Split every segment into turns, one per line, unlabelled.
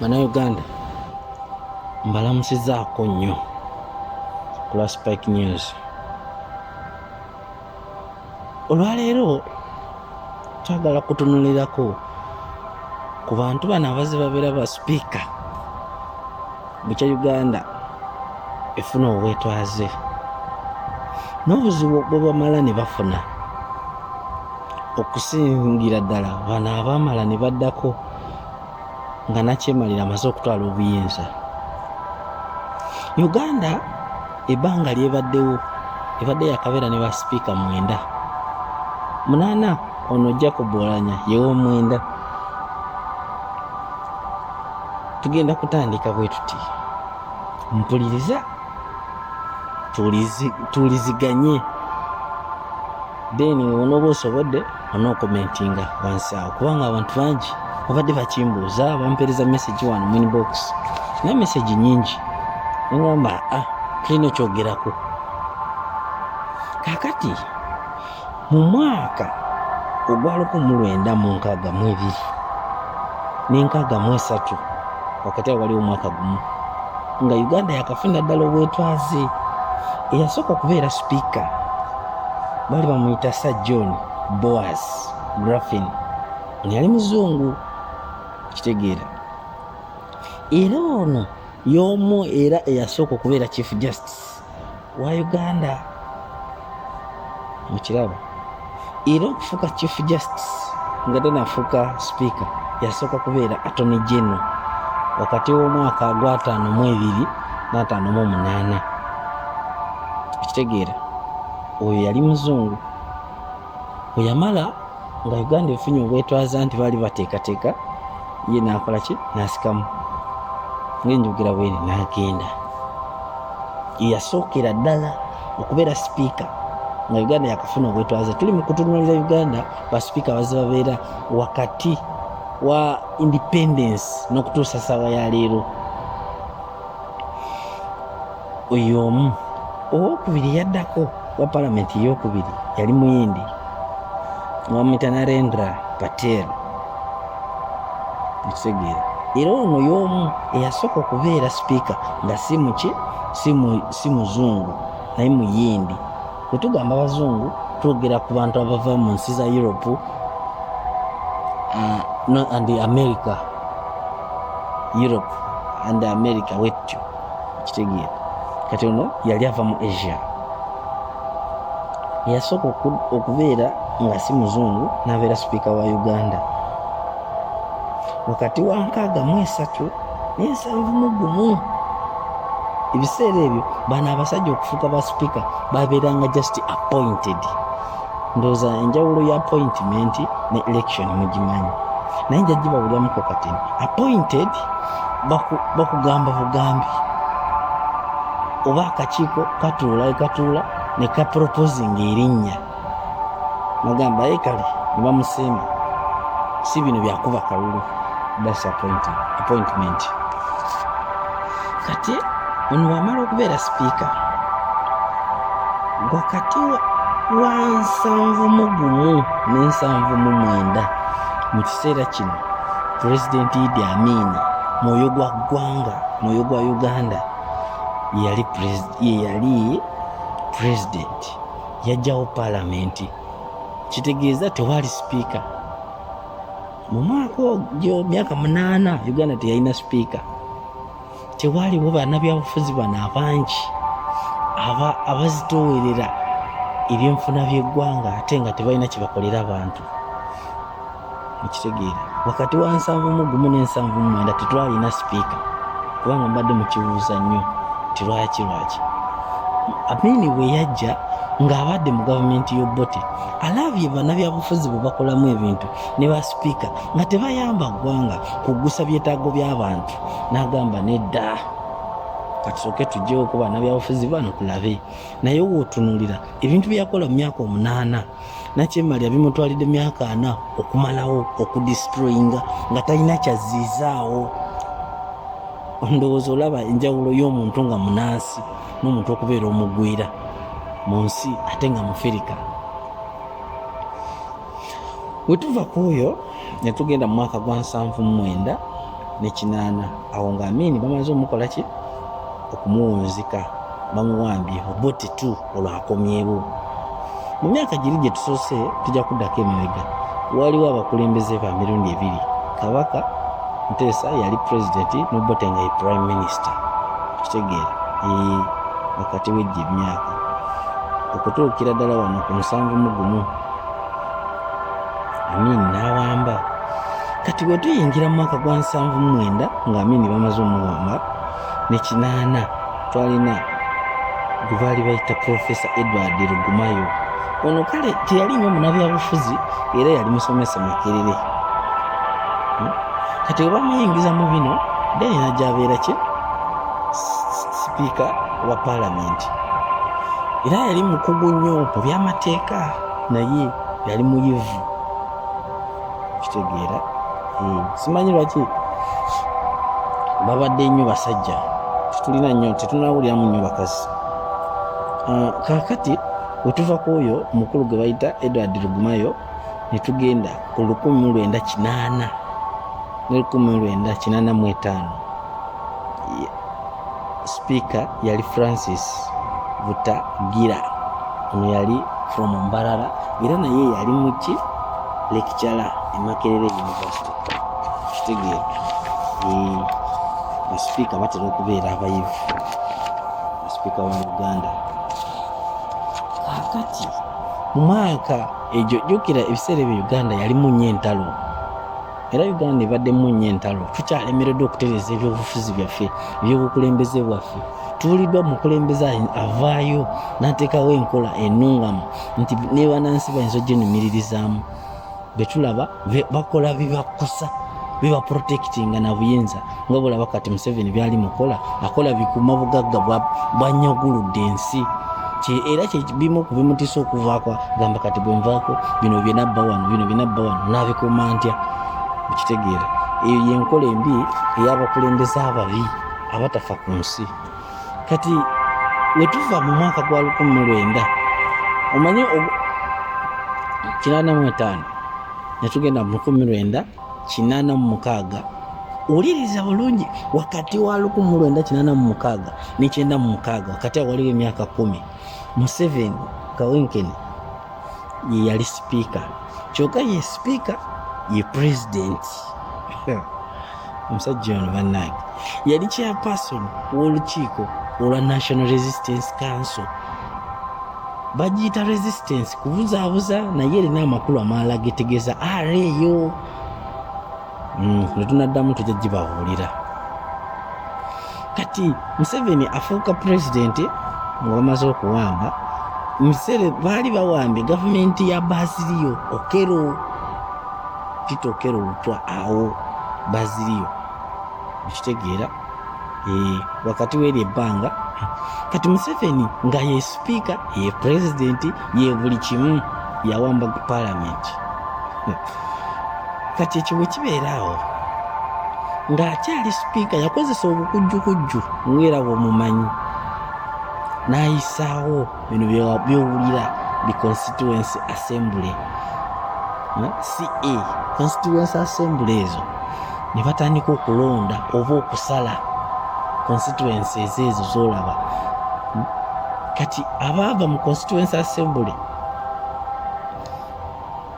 Bannayuganda mbalamusizaako nnyo ku lwa Spike News. Olwaleero twagala kutunulirako ku bantu bano abazze babeera ba sipiika mu kya Uganda efuna obwetwaze n'obuzibu bwe bamala ne bafuna, okusingira ddala bano abaamala ne baddako nga nakyemalira amaze okutwala obuyinza. Uganda ebbanga lyebaddewo ebadde yakabeera ne basipiika 9. 8 ono Jacob Oulanyah yewo 9. Tugenda kutandika bwe tuti, mpuliriza tuwuliziganye, then onooba osobodde onookomentinga wansi awo, kubanga abantu bangi babadde bakimbuuza, bampeereza message wano mu inbox naye message nyingi ngamba tulina ekyogerako. Kakati mu mwaka ogwa 1962 ne 63 wakati awo waliwo omwaka gumu nga Uganda yakafuna ddala obwetwaze. Eyasooka okubeera sipiika baali bamuyita Sir John Boaz Graffin, yali muzungu kitegeera. Era ono y'omu era eyasooka okubeera Chief Justice wa Uganda mu kirabo. Era okufuuka Chief Justice nga tenafuuka sipiika, yasooka kubeera Attorney General wakati w'omwaka gwa 52 na 58 kitegeera. Oyo yali muzungu. Bwe yamala nga Uganda efunye obwetwaza nti baali bateekateeka, ye n'akola ki? N'asikamu ng'enjogera bweri n'agenda. Yasookera ddala okubeera sipiika nga Uganda yakafuna obwetwaze. Tuli mu kutunuulira Uganda basipiika bazze babeera wakati wa independence n'okutuusa ssaawa ya leero. Oyo omu. Owokubiri yaddako wa palamenti eyokubiri yali muyindi bamuyita Narendra Patel ekitegeera. Era ono y'omu eyasooka okubeera sipiika nga si muzungu naye muyindi. Bwe tugamba abazungu twogera ku bantu abava mu nsi za Europe and America. Europe and America wetyo kitegeera. Kati ono yali ava mu Asia. Yasooka okubeera nga si muzungu n'abeera sipiika wa Uganda wakati wa 63 ne 71. Ebiseera ebyo bano abasajja okufuuka ba sipiika babeeranga just appointed. Ndowooza enjawulo ya appointment ne election mugimanyi, naye nja gibawuliramuko kati. Appointed bakugamba bugambi, oba akakiiko katuula ne kaproposing erinnya bagamba kale ne bamusemba, si bino byakuba kalulu. That's appointment. Kati ono bwamala okubeera sipiika wakati wa 71 ne 79 mu kiseera kino President Idi Amin mwoyo gwa ggwanga, mwoyo gwa Uganda yali president, yajjawo palamenti. Kitegeeza tewali sipiika. Mu mwaka ogwo myaka 8 Uganda teyalina sipiika. Tewaliwo bannabyabufuzi bano abangi abazitoowerera ebyenfuna by'eggwanga ate nga tebalina kye bakolera abantu. Mukitegeera wakati wa 71 ne 79 tetwalina sipiika, kubanga mbadde mukibuuza nnyo nti lwaki. Amini bwe yajja ng'abadde mu gavumenti y'Obote alabye bannabyabufuzi bwe bakolamu ebintu ne ba sipiika nga tebayamba ggwanga kuggusa byetaago by'abantu, n'agamba nedda katusooke tujjewo ku bannabyabufuzi bano tulabe. Naye wootunuulira ebintu byakola mu myaka 8 nakyemalira bimutwalidde myaka 4 okumalawo okudistroyinga nga talina kyaziizaawo. Ndowooza olaba enjawulo y'omuntu nga munansi n'omuntu okubeera omugwira mu nsi ate nga mufirika. Bwe tuva ku oyo ne tugenda mu mwaka gwa 79 ne 8 awo nga Amin bamaze omukola ki okumuwunzika bamuwambye obote tu olwakomyewo. Mu myaka giri gye tusoose tujja kuddako emabega waliwo abakulembeze ba mirundi ebiri. Kabaka Nteesa yali president n'Obote nga ye prime minister. Kitegeera wakati w'egyo emyaka okutuukira ddala wano ku 71 Amin n'awamba. Kati bwe tuyingira mu mwaka gwa 79 nga Amin bamaze omuwamba ne 8 twalina gwe baali bayita Professor Edward Lugumayo. Ono kale teyali nnyo munabyabufuzi era yali musomesa Makerere. Kati bwe bamuyingiza mu bino then najja abeera ki sipiika wa paalamenti. Era yali mukugu nnyo mu by'amateeka naye yali muyivu. Kitegeera simanyi lwaki babadde nnyo basajja tetulina nnyo tetunawuliramu nnyo bakazi. Kakati bwe tuva ku oyo omukulu gwe bayita Edward Lugumayo ne tugenda ku 1980 ne 1985 sipiika yali Francis Butagira. Ono yali from Mbarara era naye yali muki lecturer e Makerere University. Kitegeera basipiika batera okubeera abayivu, basipiika wa Uganda. Kakati mu mwaka egyo jjukira ebiseera ebyo Uganda yalimu nnyo entalo era Uganda ebaddemu nnyo entalo. Tukyalemereddwa okutereeza ebyobufuzi byaffe ebyobukulembeze bwaffe. Tuwuliddwa mukulembeze avaayo n'ateekawo enkola ennungamu nti ne bannansi bayinza ogyenumirizaamu. Betulaba bakola bibakusa bibaprotectinga na buyinza nga bulaba kati Museveni byali mukola akola bikuuma bugagga bwanyaguludde ensi. Era bimu ku bimutiisa okuvaako gamba kati bwe nvaako bino byenabba wano bino byenabba wano naabikuuma ntya. Okitegeera eyo yenkola embi ey'abakulembeze ababi abatafa ku nsi. Kati wetuva mu mwaka gwa 1900 omanyi 85 netugenda mu 1986. Uliriza bulungi wakati wa 1986 ne 96 wakati waliwo emyaka 10 Museveni Kawenkene ye yali speaker. Kyokka ye speaker ye president. Omusajja ono bannange yali chairperson w'olukiiko olwa National Resistance Council. Bagiyita resistance kubuzaabuza naye erina amakulu amalala getegeeza RAO. Netunaddamu tujja gibabuulira. Kati Museveni afuuka president nga bamaze okuwamba. Mubiseera baali bawambye gavumenti ya Bazilio Okero. Tito Okero lutwa awo Bazilio. Ekitegeera wakati w'eryo ebbanga kati Museveni nga ye speaker ye president ye buli kimu yawamba parliament. Kati ekyo bwe kibeeraawo ng'akyali speaker yakozesa obukujjukujju ng'era bw'omumanyi n'ayisaawo bino by'owulira the Constituency Assembly CA Constituency Assembly ezo ne batandika okulonda oba okusala constituencies ezo z'olaba. Kati abaava mu Constituency Assembly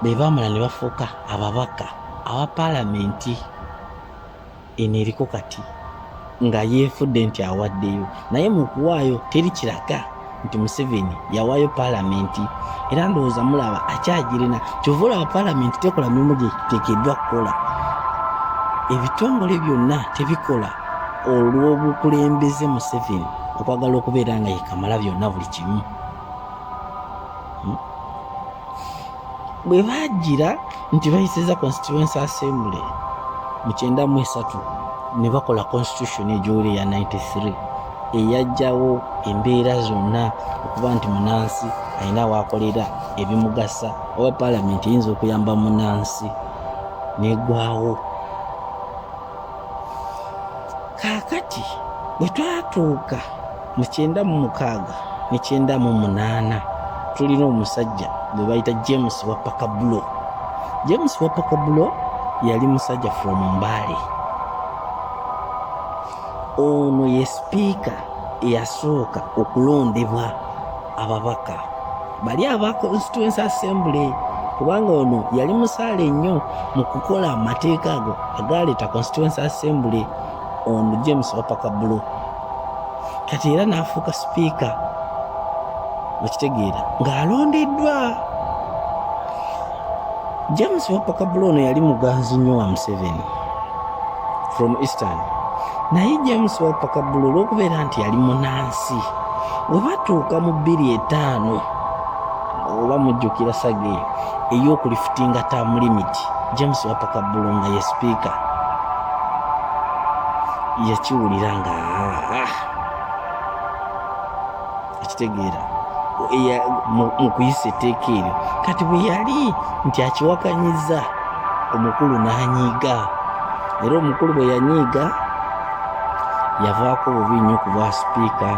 be baamala ne bafuuka ababaka awa paalamenti. Eno eriko kati nga yeefudde nti awaddeyo naye mu kuwaayo teri kiraga nti Museveni yawaayo paalamenti era ndowooza mulaba akyagirina. Kyova olaba paalamenti tekola mirimu gye teekeddwa kukola. Ebitongole byonna tebikola olw'obukulembeze Museveni okwagala okubeera nga yekamala byonna buli kimu. Bwe baagira nti bayisiza Constituency Assembly mu 93 ne bakola constitution egy'oli ya 93 eyajjawo embeera zonna okuba nti munansi alina waakolera ebimugasa oba paalamenti eyinza okuyamba munansi negwawo. Kaakati bwe twatuuka mu 96 ne 98 tulina omusajja gwe bayita James Wapakabulo. James Wapakabulo yali musajja from Mbale. ono ye sipiika eyasooka okulondebwa ababaka bali aba Constituency Assembly, kubanga ono yali musaale nnyo mu kukola amateeka ago agaleeta Constituency Assembly, ono James Wapakabulu. Kati era n'afuuka sipiika, okitegeera, ng'alondeddwa. James Wapakabulu ono yali muganzi nnyo wa Museveni from Eastern. Naye James Wapakabulu olw'okubeera nti yali munansi, bwe batuuka mu 2005 oba mujjukira sage ey'okulifitinga term limit, James Wapakabulu nga ye sipiika yakiwulira nga akitegeera mu kuyisa etteeka eryo. Kati bwe yali nti akiwakanyiza, omukulu n'anyiiga, era omukulu bwe yanyiiga yavaako bubi nnyo ku bwa sipiika,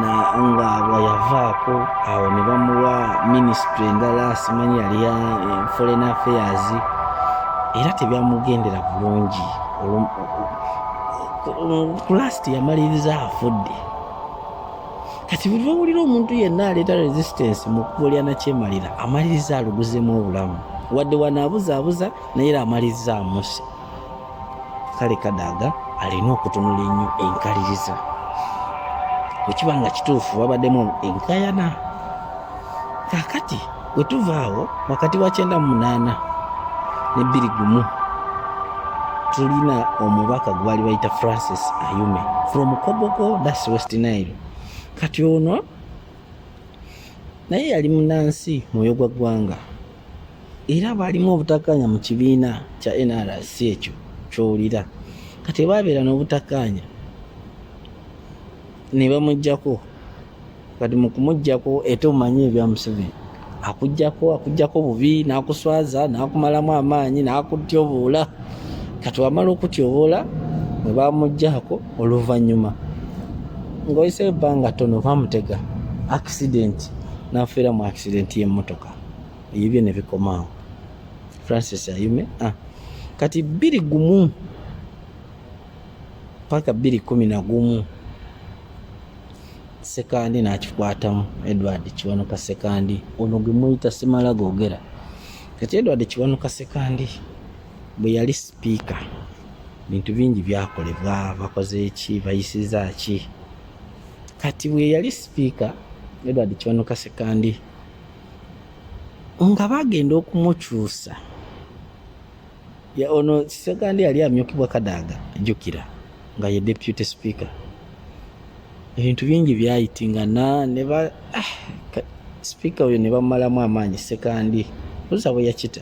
nga bwe yavaako awo ne bamuwa minisitule endala, simanyi yali ya foreign affairs, era tebyamugendera bulungi. Ku last yamaliriza afudde. Kati bwe bawulira omuntu yenna aleeta resistance mu kkubo lya nakyemalira, amaliriza aluguzeemu obulamu, wadde wanaabuzaabuza naye era amaliriza amuse. Kale Kadaga alina okutunula ennyo enkaliriza, bwekiba nga kituufu wabaddemu enkayana. Kaakati bwe tuvaawo wakati wa 98 ne 21 tulina omubaka gwe bali bayita Francis Ayume from Koboko, that's West Nile. Kati ono naye yali munansi mwoyo gwa ggwanga, era baalimu obutakkaanya mu kibiina kya NRC ekyo ky'owulira. Kati baabeera n'obutakkaanya ne bamuggyako. Kati mu kumuggyako ate omanyi ebya Museveni, akuggyako bubi, n'akuswaza, n'akumalamu amaanyi, n'akutyoboola. Kati wamala okutyoboola bwe bamuggyako, oluvannyuma ng'oyise ebbanga ttono bamutega accident, n'afiira mu accident y'emmotoka. Ebyo ne bikomaawo. Francis Ayume kati 21 paka 2011 Sekandi n'akikwatamu Edward Kiwanuka Sekandi, ono gwe muyita Simala googera. Kati Edward Kiwanuka Sekandi bwe yali sipiika, bintu bingi byakolebwa, bakoze eki, bayisiza ki. Kati bwe yali sipiika Edward Kiwanuka Sekandi nga bagenda okumukyusa, ono Sekandi yali amyukibwa Kadaga, jjukira, nga ye deputy speaker. Ebintu bingi byayitingana, ne ba speaker oyo ne bamalamu amaanyi Sekandi, oza bwe yakita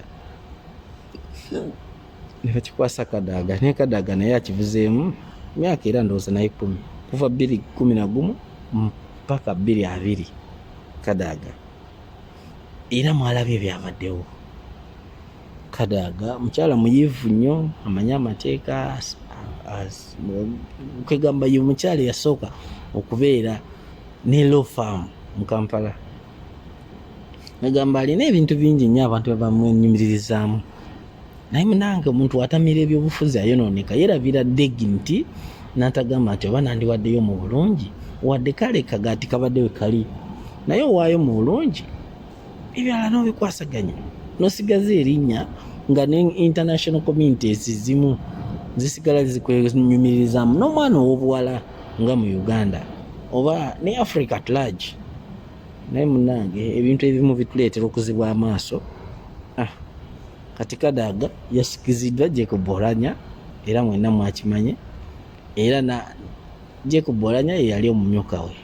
ne bakikwasa Kadaga, ne Kadaga naye akivuzeemu myaka era ndowooza naye 10 kuva 2011 mpaka 2020 Kadaga. Era mwalabye byabaddewo. Kadaga mukyala muyivu nnyo, amanyi amateeka, kwegamba ye mukyala yasooka okubeera ne law firm mu Kampala. Negamba alina ebintu bingi nnyo abantu bamwenyumiririzaamu, naye munange omuntu atamira ebyobufuzi ayonooneka, yerabira dignity n'atagamba nti oba nandiwaddeyo mu bulungi, wadde kale kagaati kabadde we kali, naye owaayo mu bulungi ebyala n'obikwasaganya n'osigaza erinnya nga ne international communities zimu zisigala zikwenyumirizaamu, n'omwana ow'obuwala nga mu Uganda oba ne Africa at large. Naye munange ebintu ebimu bituleetera okuzibwa amaaso. Kati Kadaga yasikiziddwa Jacob Oulanyah, era mwenna mwakimanye, era na Jacob Oulanyah ye yali omumyuka we,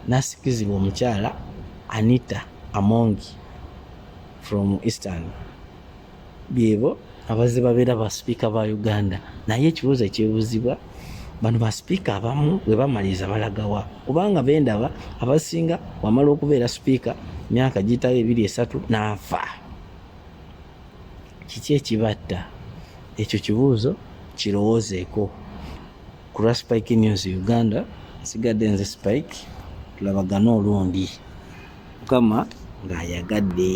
n'asikizibwa omukyala Anita Amongi from Eastern. Byebo abazze babeera ba sipiika ba Uganda, naye ekibuuzo ekyebuuzibwa, bano ba sipiika abamu bwe bamaliriza balagawa, kubanga bendaba abasinga wamala okubeera sipiika myaka giyitawo 2-3 n'afa. Kiki ekibatta? Ekyo kibuuzo kirowoozeeko. Ku lwa Spike News Uganda, nsigadde nze Spike, tulabagana olundi. Mukama ng'ayagadde.